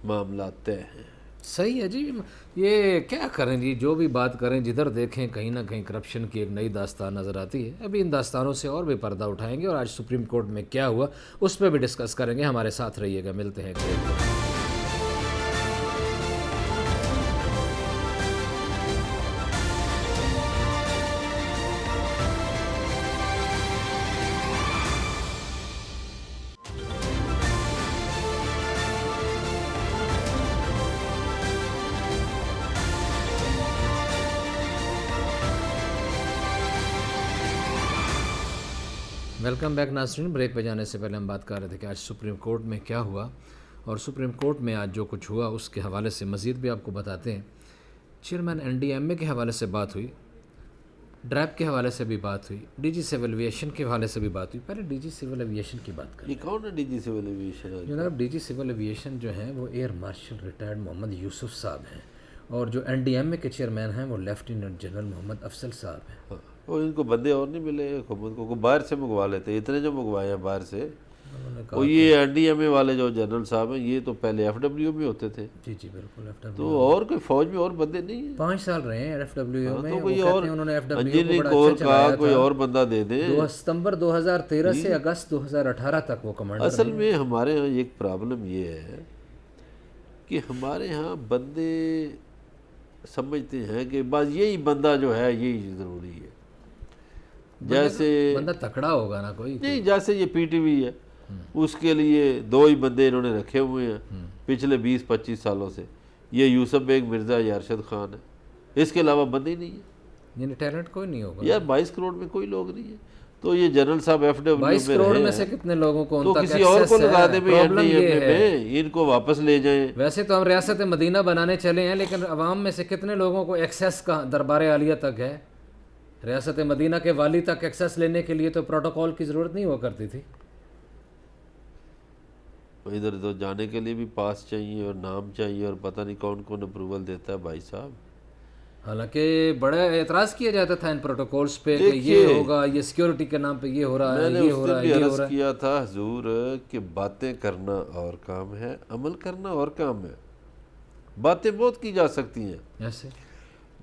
معاملات طے ہیں. صحیح ہے جی. یہ کیا کریں جی، جو بھی بات کریں جدھر دیکھیں کہیں نہ کہیں کرپشن کی ایک نئی داستان نظر آتی ہے. ابھی ان داستانوں سے اور بھی پردہ اٹھائیں گے اور آج سپریم کورٹ میں کیا ہوا اس پہ بھی ڈسکس کریں گے. ہمارے ساتھ رہیے گا. ملتے ہیں ایک بریک پر. ویلکم بیک ناظرین. بریک پہ جانے سے پہلے ہم بات کر رہے تھے کہ آج سپریم کورٹ میں کیا ہوا، اور سپریم کورٹ میں آج جو کچھ ہوا اس کے حوالے سے مزید بھی آپ کو بتاتے ہیں. چیئرمین NDMA کے حوالے سے بات ہوئی، ڈریپ کے حوالے سے بھی بات ہوئی، ڈی جی سول ایویشن کے حوالے سے بھی بات ہوئی. پہلے ڈی جی سول ایویشن کی بات کریں. یہ کون ہے ڈی جی سول ایویشن؟ جناب ڈی جی سول ایویشن جو ہیں وہ ایئر مارشل ریٹائرڈ محمد یوسف صاحب ہیں، اور جو NDMA کے چیئرمین ہیں وہ لیفٹیننٹ جنرل محمد افضل صاحب ہیں. وہ ان کو بندے اور نہیں ملے حکومت کو باہر سے منگوا لیتے. اتنے جو منگوائے ہیں باہر سے، وہ یہ NDMA والے جو جنرل صاحب ہیں یہ تو پہلے FW میں ہوتے تھے. جی جی بالکل. تو اور کوئی فوج میں اور بندے نہیں ہیں. 5 سال رہے ہیں FW میں. تو وہ کوئی کہتے اور ہیں انہوں نے FW کو انجینئرنگ بڑا کور اچھا کا چلایا کوئی تھا. اور بندہ دے دیں. ستمبر 2013 سے اگست 2018 تک وہ کمانڈر اصل میں ہمارے ہاں ایک پرابلم یہ ہے کہ ہمارے ہاں بندے سمجھتے ہیں کہ بس یہی بندہ جو ہے یہی ضروری ہے. جیسے بندہ تکڑا ہوگا نا کوئی. نہیں، جیسے یہ PTV ہے، اس کے لیے 2 ہی بندے انہوں نے رکھے ہوئے ہیں پچھلے 20-25 سالوں سے. یہ یوسف بیگ مرزا یا ارشد خان ہے، اس کے علاوہ بندے ہی نہیں ہیں. یعنی ٹیلنٹ کوئی نہیں ہوگا یار 22 کروڑ میں کوئی لوگ نہیں ہے. تو یہ جنرل صاحب FW 22 میں کروڑ رہے میں ہیں سے کتنے لوگوں کو ان تو تک کسی اور کو لگا دیں بھائی پرابلم یہ NDMA ہے. میں، ان کو واپس لے جائیں. ویسے تو ہم ریاست مدینہ بنانے چلے ہیں، لیکن عوام میں سے کتنے لوگوں کو ایکسیس کا دربار عالیہ تک ہے؟ ریاست مدینہ کے والی تک ایکسیس لینے کے لیے تو پروٹوکول کی ضرورت نہیں ہوا کرتی تھی. ادھر تو جانے کے لیے بھی پاس چاہیے اور نام چاہیے اور پتہ نہیں کون کون اپروول دیتا ہے بھائی صاحب. حالانکہ بڑا اعتراض کیا جاتا تھا ان پروٹوکولز پہ کہ یہ ہوگا، یہ سیکیورٹی کے نام پہ یہ ہو رہا ہے، یہ ہو رہا ہے، یہ ہو عرض رہا ہے. کیا تھا حضور کہ باتیں کرنا اور کام ہے، عمل کرنا اور کام ہے. باتیں بہت کی جا سکتی ہیں. ایسے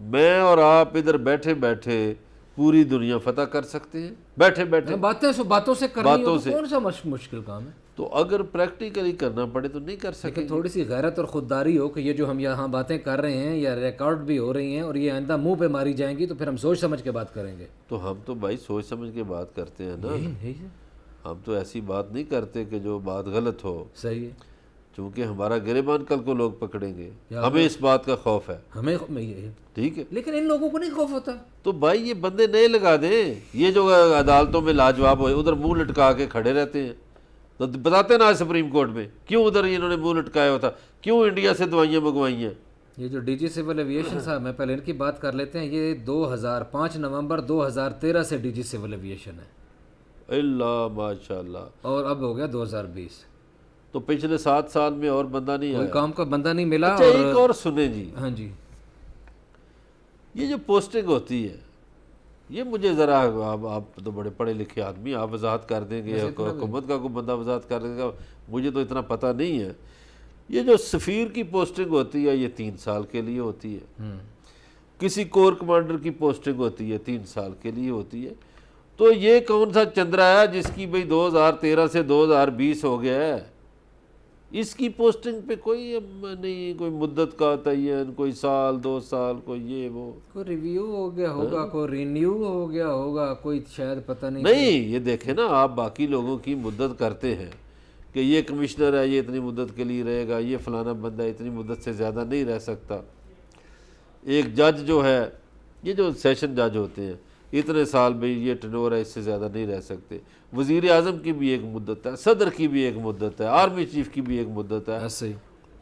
میں اور آپ ادھر بیٹھے بیٹھے پوری دنیا فتح کر سکتے ہیں بیٹھے بیٹھے. باتوں سے کرنی ہو تو کون سا مشکل کام ہے؟ تو اگر پریکٹیکلی کرنا پڑے تو نہیں کر سکتے. لیکن تھوڑی سی غیرت اور خودداری ہو کہ یہ جو ہم یہاں باتیں کر رہے ہیں یا ریکارڈ بھی ہو رہی ہیں اور یہ آئندہ منہ پہ ماری جائیں گی تو پھر ہم سوچ سمجھ کے بات کریں گے. تو ہم تو بھائی سوچ سمجھ کے بات کرتے ہیں نا. ہم تو ایسی بات نہیں کرتے کہ جو بات غلط ہو. صحیح ہے. چونکہ ہمارا گریبان کل کو لوگ پکڑیں گے، ہمیں اس بات کا خوف ہے. ہمیں ٹھیک ہے، لیکن ان لوگوں کو نہیں خوف ہوتا. تو بھائی یہ بندے نئے لگا دیں. یہ جو عدالتوں میں لاجواب ہوئے ادھر منہ لٹکا کے کھڑے رہتے ہیں. تو بتاتے نا سپریم کورٹ میں کیوں ادھر انہوں نے منہ لٹکایا ہوتا، کیوں انڈیا سے دوائیاں منگوائی ہیں. یہ جو ڈی جی سول ایویشن صاحب میں پہلے ان کی بات کر لیتے ہیں. یہ 5 نومبر 2013 سے ڈی جی سول ایویشن ہے. اللہ ماشاء اللہ. اور اب ہو گیا 2020. تو پچھلے 7 سال میں اور بندہ نہیں کوئی آیا. کام کا بندہ نہیں ملا. اچھا ایک اور سنیں جی. ہاں جی. یہ جو پوسٹنگ ہوتی ہے یہ مجھے ذرا آپ تو بڑے پڑھے لکھے آدمی، آپ وضاحت کر دیں گے، حکومت کا کوئی بندہ وضاحت کر دے گا، مجھے تو اتنا پتہ نہیں ہے. یہ جو سفیر کی پوسٹنگ ہوتی ہے یہ 3 سال کے لیے ہوتی ہے. کسی کور کمانڈر کی پوسٹنگ ہوتی ہے 3 سال کے لیے ہوتی ہے. تو یہ کون سا چندرا ہے جس کی بھئی 2013 سے 2020 ہو گیا ہے؟ اس کی پوسٹنگ پہ کوئی نہیں، کوئی مدت کا تعین، کوئی سال 2 سال، کوئی یہ وہ، کوئی ریویو ہو گیا ہوگا، کوئی رینیو ہو گیا ہوگا، کوئی شاید پتہ نہیں. نہیں، یہ دیکھیں نا آپ باقی لوگوں کی مدت کرتے ہیں کہ یہ کمشنر ہے یہ اتنی مدت کے لیے رہے گا، یہ فلانا بندہ اتنی مدت سے زیادہ نہیں رہ سکتا. ایک جج جو ہے، یہ جو سیشن جج ہوتے ہیں، اتنے سال بھئی یہ ٹنور ہے، اس سے زیادہ نہیں رہ سکتے. وزیر اعظم کی بھی ایک مدت ہے، صدر کی بھی ایک مدت ہے، آرمی چیف کی بھی ایک مدت ہے. ایسے ہی.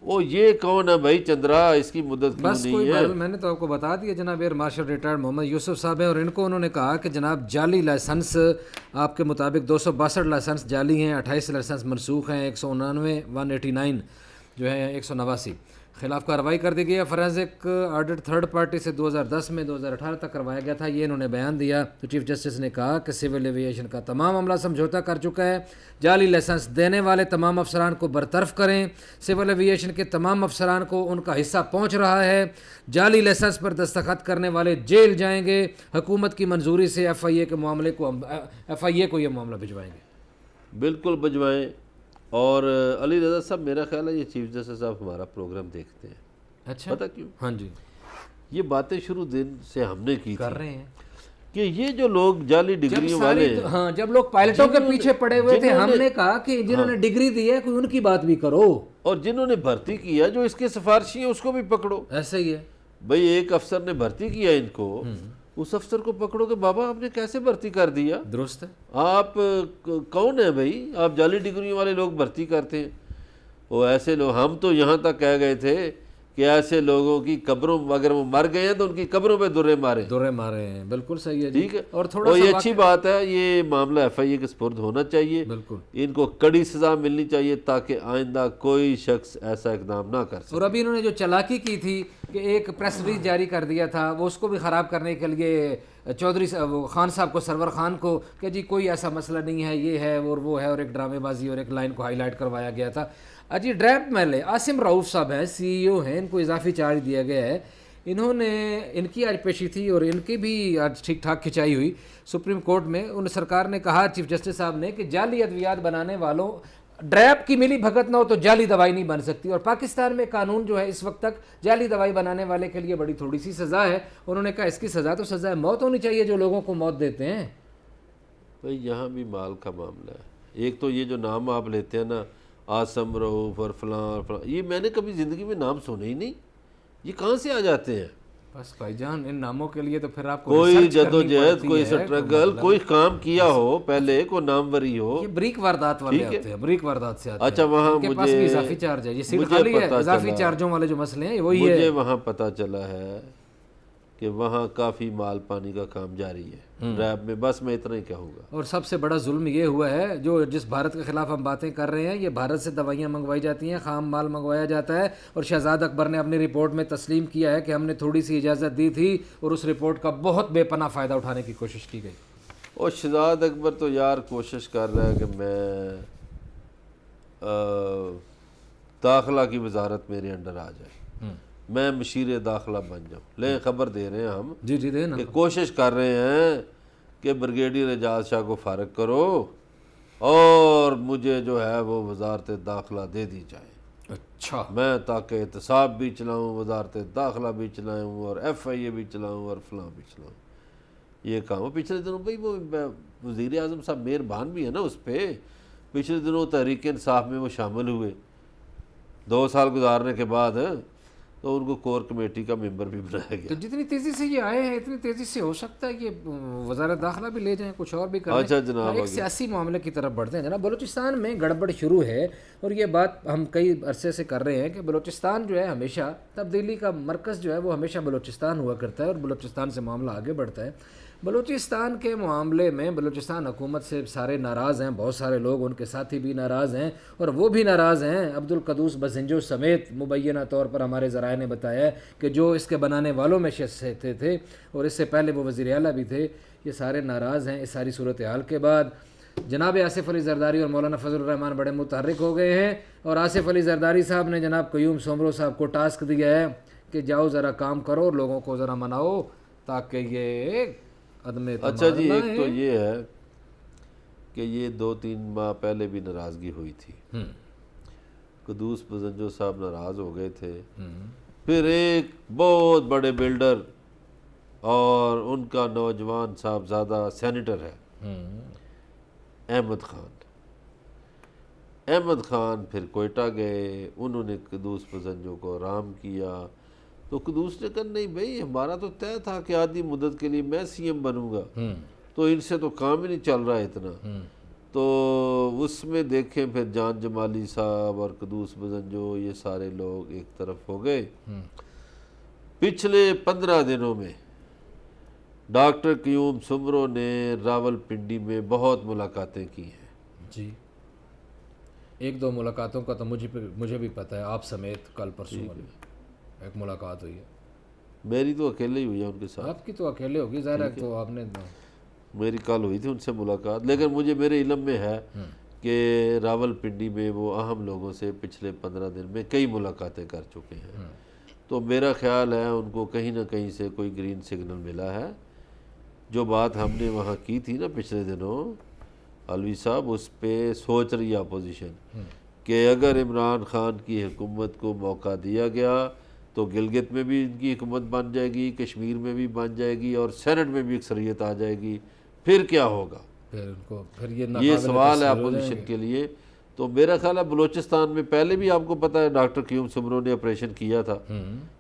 وہ یہ کون ہے بھائی چندرا، اس کی مدت کیوں بس نہیں کوئی ہے؟ میں نے تو آپ کو بتا دیا. جناب ایئر مارشل ریٹائرڈ محمد یوسف صاحب ہیں اور ان کو انہوں نے کہا کہ جناب جعلی لائسنس آپ کے مطابق 262 لائسنس جعلی ہیں، 28 لائسنس منسوخ ہیں، 189 جو ہے 189 خلاف کارروائی کر دی گئی ہے. فورینسک آڈٹ تھرڈ پارٹی سے 2010 میں 2018 تک کروایا گیا تھا. یہ انہوں نے بیان دیا. تو چیف جسٹس نے کہا کہ سول ایویشن کا تمام عملہ سمجھوتا کر چکا ہے. جعلی لائسنس دینے والے تمام افسران کو برطرف کریں. سول ایویشن کے تمام افسران کو ان کا حصہ پہنچ رہا ہے. جعلی لائسنس پر دستخط کرنے والے جیل جائیں گے. حکومت کی منظوری سے ایف آئی اے کو یہ معاملہ بھجوائیں گے. بالکل بھجوائیں. اور علی رضا صاحب میرا خیال ہے یہ چیف جسٹس صاحب ہمارا پروگرام دیکھتے ہیں. اچھا پتہ کیوں؟ ہاں جی یہ باتیں شروع دن سے ہم نے کی کر تھی رہے ہیں کہ یہ جو لوگ جعلی ڈگریوں والے ہیں، ہاں جب لوگ پائلٹوں کے پیچھے پڑے ہوئے تھے ہم نے کہا کہ جنہوں نے ڈگری دی ہے کوئی ان کی بات بھی کرو. اور جنہوں نے بھرتی کیا جو اس کے سفارشی ہیں اس کو بھی پکڑو. ایسے ہی ہے. بھئی ایک افسر نے بھرتی کیا ان کو، اس افسر کو پکڑو کہ بابا آپ نے کیسے بھرتی کر دیا؟ درست ہے. آپ کون ہیں بھائی؟ آپ جعلی ڈگریوں والے لوگ بھرتی کرتے ہیں. وہ ایسے لوگ، ہم تو یہاں تک کہہ گئے تھے کہ ایسے لوگوں کی قبروں، اگر وہ مر گئے ہیں تو ان کی قبروں پہ درے مارے ہیں. بالکل صحیح ہے جی. ٹھیک ہے. اور تھوڑا یہ اچھی بات ہے. یہ معاملہ ایف آئی اے کے سپرد ہونا چاہیے. بالکل. ان کو کڑی سزا ملنی چاہیے تاکہ آئندہ کوئی شخص ایسا اقدام نہ کر سکے. اور ابھی انہوں نے جو چالاکی کی تھی کہ ایک پریس ریلیز جاری کر دیا تھا، وہ اس کو بھی خراب کرنے کے لیے چودھری خان صاحب کو، سرور خان کو، کہ جی کوئی ایسا مسئلہ نہیں ہے، یہ ہے اور وہ ہے، اور ایک ڈرامے بازی اور ایک لائن کو ہائی لائٹ کروایا گیا تھا. اجی ڈرائب میلے عاصم رؤوف صاحب ہیں، سی ای او ہیں، ان کو اضافی چارج دیا گیا ہے. انہوں نے، ان کی آج پیشی تھی اور ان کی بھی آج ٹھیک ٹھاک کھنچائی ہوئی سپریم کورٹ میں. ان سرکار نے کہا، چیف جسٹس صاحب نے، کہ جعلی ادویات بنانے والوں، ڈریپ کی ملی بھگت نہ ہو تو جعلی دوائی نہیں بن سکتی. اور پاکستان میں قانون جو ہے اس وقت تک جعلی دوائی بنانے والے کے لیے بڑی تھوڑی سی سزا ہے. انہوں نے کہا اس کی سزا تو سزا موت ہونی چاہیے جو لوگوں کو موت دیتے ہیں. بھائی یہاں بھی مال کا معاملہ ہے. ایک تو یہ جو نام آپ لیتے ہیں نا، عاصم رؤوف اور فلاں اور فلاں، یہ میں نے کبھی زندگی میں نام سنے ہی نہیں. یہ کہاں سے آ جاتے ہیں؟ بس بھائی جان ان ناموں کے لیے تو پھر آپ کو کوئی ریسرچ کرنی جدوجہد، پڑتی کوئی ہے، سٹرگل، کوئی کام کیا ہو پہلے، کوئی ناموری ہو. یہ بریک واردات والے آتے ہیں، بریک واردات سے آتے ہیں. اچھا وہاں ان کے پاس بھی اضافی چارج ہے. یہ سیٹ خالی ہے، اضافی چارجوں والے جو مسئلے ہیں وہی ہے. مجھے وہاں پتہ چلا ہے کہ وہاں کافی مال پانی کا کام جاری ہے ریب میں. بس میں اتنا ہی کہوں گا. اور سب سے بڑا ظلم یہ ہوا ہے جو جس بھارت کے خلاف ہم باتیں کر رہے ہیں، یہ بھارت سے دوائیاں منگوائی جاتی ہیں، خام مال منگوایا جاتا ہے. اور شہزاد اکبر نے اپنی رپورٹ میں تسلیم کیا ہے کہ ہم نے تھوڑی سی اجازت دی تھی اور اس رپورٹ کا بہت بے پناہ فائدہ اٹھانے کی کوشش کی گئی. اور شہزاد اکبر تو یار کوشش کر رہا ہے کہ میں داخلہ کی وزارت میرے انڈر آ جائے، میں مشیر داخلہ بن جاؤں. لے خبر دے رہے ہیں ہم جی دے نا، کہ کوشش کر رہے ہیں کہ بریگیڈیئر اعجاز شاہ کو فارغ کرو اور مجھے جو ہے وہ وزارت داخلہ دے دی جائے. اچھا. میں تاکہ احتساب بھی چلاؤں، وزارت داخلہ بھی چلاؤں اور ایف آئی اے بھی چلاؤں اور فلاں بھی چلاؤں. یہ کام ہو. پچھلے دنوں بھائی وہ وزیر اعظم صاحب مہربان بھی ہے نا اس پہ. پچھلے دنوں تحریک انصاف میں وہ شامل ہوئے 2 سال گزارنے کے بعد، تو ان کو کور کمیٹی کا ممبر بھی بنایا گیا. تو جتنی تیزی سے یہ آئے ہیں اتنی تیزی سے ہو سکتا ہے کہ وزارت داخلہ بھی لے جائیں، کچھ اور بھی کریں. اچھا جناب، ایک سیاسی معاملے کی طرف بڑھتے ہیں جناب. بلوچستان میں گڑبڑ شروع ہے اور یہ بات ہم کئی عرصے سے کر رہے ہیں کہ بلوچستان جو ہے ہمیشہ تبدیلی کا مرکز جو ہے وہ ہمیشہ بلوچستان ہوا کرتا ہے اور بلوچستان سے معاملہ آگے بڑھتا ہے. بلوچستان کے معاملے میں بلوچستان حکومت سے سارے ناراض ہیں، بہت سارے لوگ ان کے ساتھی بھی ناراض ہیں اور وہ بھی ناراض ہیں. عبدالقدوس بزنجو سمیت مبینہ طور پر ہمارے ذرائع نے بتایا کہ جو اس کے بنانے والوں میں شخص تھے اور اس سے پہلے وہ وزیر اعلیٰ بھی تھے، یہ سارے ناراض ہیں. اس ساری صورتحال کے بعد جناب آصف علی زرداری اور مولانا فضل الرحمان بڑے متحرک ہو گئے ہیں اور آصف علی زرداری صاحب نے جناب قیوم سومرو صاحب کو ٹاسک دیا ہے کہ جاؤ ذرا کام کرو اور لوگوں کو ذرا مناؤ تاکہ یہ عدم اعتماد. اچھا جی، ایک تو یہ ہے کہ یہ 2-3 ماہ پہلے بھی ناراضگی ہوئی تھی. قدوس بزنجو صاحب ناراض ہو گئے تھے. پھر ایک بہت بڑے بلڈر اور ان کا نوجوان صاحبزادہ سینیٹر ہے احمد خان. احمد خان پھر کوئٹہ گئے، انہوں نے قدوس بزنجو کو رام کیا. تو قدوس نے کہا نہیں بھائی ہمارا تو طے تھا کہ آدھی مدت کے لیے میں سی ایم بنوں گا، تو ان سے تو کام ہی نہیں چل رہا اتنا. تو اس میں دیکھیں پھر جان جمالی صاحب اور قدوس بزنجو یہ سارے لوگ ایک طرف ہو گئے. پچھلے 15 دنوں میں ڈاکٹر قیوم سمرو نے راول پنڈی میں بہت ملاقاتیں کی ہیں. جی 1-2 ملاقاتوں کا تو مجھے بھی پتہ ہے، آپ سمیت کل پرسوں والی. ایک ملاقات ہوئی ہے. میری تو اکیلے ہی ہوئی ہے ان کے ساتھ. آپ کی تو اکیلے ہوگی ظاہر ہے, تو آپ نے میری کل ہوئی تھی ان سے ملاقات, لیکن مجھے میرے علم میں ہے کہ راول پنڈی میں وہ اہم لوگوں سے پچھلے 15 دن میں کئی ملاقاتیں کر چکے ہیں. تو میرا خیال ہے ان کو کہیں نہ کہیں سے کوئی گرین سگنل ملا ہے. جو بات ہم نے وہاں کی تھی نا پچھلے دنوں علوی صاحب, اس پہ سوچ رہی ہے اپوزیشن کہ اگر عمران خان کی حکومت کو موقع دیا گیا تو گلگت میں بھی ان کی حکومت بن جائے گی, کشمیر میں بھی بن جائے گی, اور سینٹ میں بھی اکثریت آ جائے گی. پھر کیا ہوگا؟ پھر ان کو پھر یہ یہ سوال ہے تحصیل ہو جائیں اپوزیشن گے. کے لیے. تو میرا خیال ہے بلوچستان میں پہلے بھی آپ کو پتہ ہے ڈاکٹر قیوم سمرو نے آپریشن کیا تھا.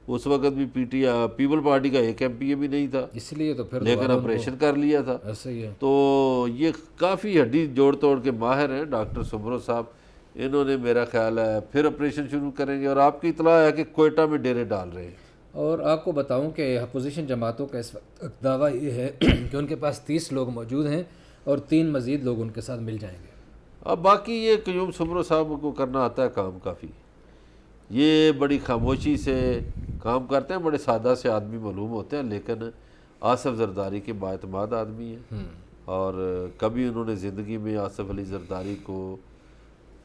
اس وقت بھی پیپل پارٹی کا ایک ایم پی اے بھی نہیں تھا, اس لیے تو پھر لیکن آپریشن کر لیا تھا. ایسا ہی ہے. تو یہ کافی ہڈی جوڑ توڑ کے ماہر ہیں ڈاکٹر سمرو صاحب. انہوں نے میرا خیال ہے پھر آپریشن شروع کریں گے, اور آپ کی اطلاع ہے کہ کوئٹہ میں ڈیرے ڈال رہے ہیں. اور آپ کو بتاؤں کہ اپوزیشن جماعتوں کا اس وقت دعویٰ یہ ہے کہ ان کے پاس 30 لوگ موجود ہیں اور 3 مزید لوگ ان کے ساتھ مل جائیں گے. اب باقی یہ قیوم سمرو صاحب کو کرنا آتا ہے کام کافی. یہ بڑی خاموشی سے کام کرتے ہیں, بڑے سادہ سے آدمی معلوم ہوتے ہیں, لیکن آصف زرداری کے بااعتماد آدمی ہیں. اور کبھی انہوں نے زندگی میں آصف علی زرداری کو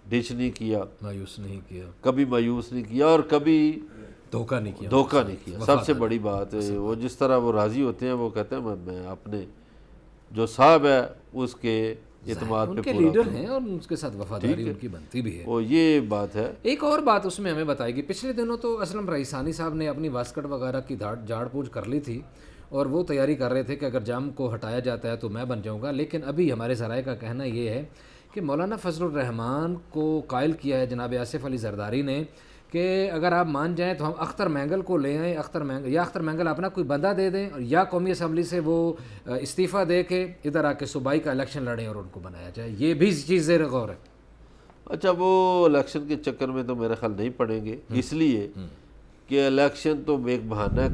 ڈچ نہیں کیا, مایوس نہیں کیا, کبھی مایوس نہیں کیا, اور کبھی دھوکہ نہیں کیا. سب سے بڑی بات ہے وہ جس طرح وہ راضی ہوتے ہیں, وہ کہتے ہیں میں اپنے جو صاحب ہے اس کے اعتماد ان پہ کے پورا لیڈر ہیں اور اس کے ساتھ وفاداری ان کی بنتی بھی ہے. وہ یہ بات ہے. ایک اور بات اس میں ہمیں بتائے گی, پچھلے دنوں تو اسلم رئیسانی صاحب نے اپنی واسکٹ وغیرہ کی جھاڑ پوچھ کر لی تھی, اور وہ تیاری کر رہے تھے کہ اگر جام کو ہٹایا جاتا ہے تو میں بن جاؤں گا. لیکن ابھی ہمارے ذرائع کا کہنا یہ ہے کہ مولانا فضل الرحمان کو قائل کیا ہے جناب آصف علی زرداری نے کہ اگر آپ مان جائیں تو ہم اختر مینگل کو لے آئیں, اختر مینگل اپنا کوئی بندہ دے دیں, یا قومی اسمبلی سے وہ استعفیٰ دے کے ادھر آ کے صوبائی کا الیکشن لڑیں اور ان کو بنایا جائے. یہ بھی چیز زیر غور ہے. اچھا, وہ الیکشن کے چکر میں تو میرا خیال نہیں پڑیں گے, اس لیے کہ الیکشن تو ایک بہانہ ہے,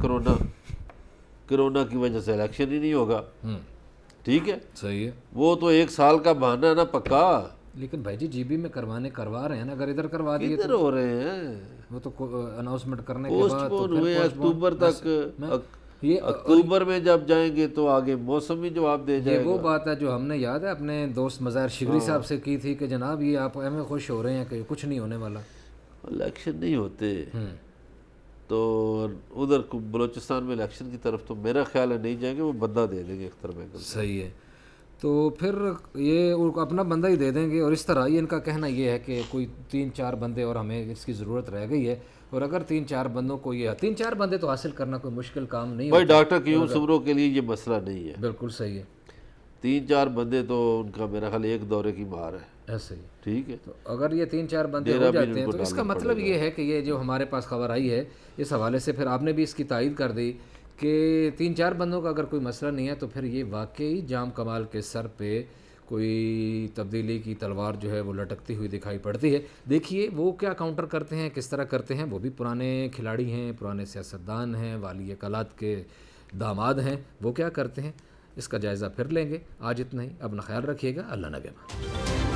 کرونا کی وجہ سے الیکشن ہی نہیں ہوگا. ٹھیک ہے, صحیح ہے. وہ تو 1 سال کا بہانہ ہے نا پکا. لیکن بھائی جی بی میں کروا رہے ہیں نا, اگر ادھر کروا دیے ادھر ہو رہے ہیں, وہ تو اناؤنسمنٹ کرنے کے پوسٹ بعد پون ہوئے اکتوبر تک. اکتوبر میں جب جائیں گے تو آگے موسم ہی جواب دے جائے یہ گا. وہ بات ہے جو ہم نے یاد ہے اپنے دوست مظاہر شگری صاحب سے کی تھی کہ جناب یہ آپ ہمیں خوش ہو رہے ہیں کہ کچھ نہیں ہونے والا. الیکشن نہیں ہوتے تو ادھر بلوچستان میں الیکشن کی طرف تو میرا خیال ہے نہیں جائیں گے, وہ بندہ دے دیں گے اختر مینگل. صحیح ہے. تو پھر یہ اپنا بندہ ہی دے دیں گے, اور اس طرح یہ ان کا کہنا یہ ہے کہ کوئی 3-4 بندے اور ہمیں اس کی ضرورت رہ گئی ہے, اور اگر 3-4 بندوں کو 3-4 بندے تو حاصل کرنا کوئی مشکل کام نہیں بھائی. ہوتا. ڈاکٹر قیوم سمرو کے لیے یہ مسئلہ نہیں ہے. بالکل صحیح ہے. 3-4 بندے تو ان کا میرا خیال ایک دورے کی مار ہے. ایسے ہی. ٹھیک ہے, تو اگر یہ 3-4 بندے ہو جاتے ہیں تو اس کا مطلب یہ ہے کہ یہ جو ہمارے پاس خبر آئی ہے اس حوالے سے پھر آپ نے بھی اس کی تائید کر دی کہ 3-4 بندوں کا اگر کوئی مسئلہ نہیں ہے تو پھر یہ واقعی جام کمال کے سر پہ کوئی تبدیلی کی تلوار جو ہے وہ لٹکتی ہوئی دکھائی پڑتی ہے. دیکھیے وہ کیا کاؤنٹر کرتے ہیں, کس طرح کرتے ہیں. وہ بھی پرانے کھلاڑی ہیں, پرانے سیاستدان ہیں, والی کلات کے داماد ہیں. وہ کیا کرتے ہیں اس کا جائزہ پھر لیں گے. آج اتنا ہی. اپنا خیال رکھیے گا. اللہ نگہبان.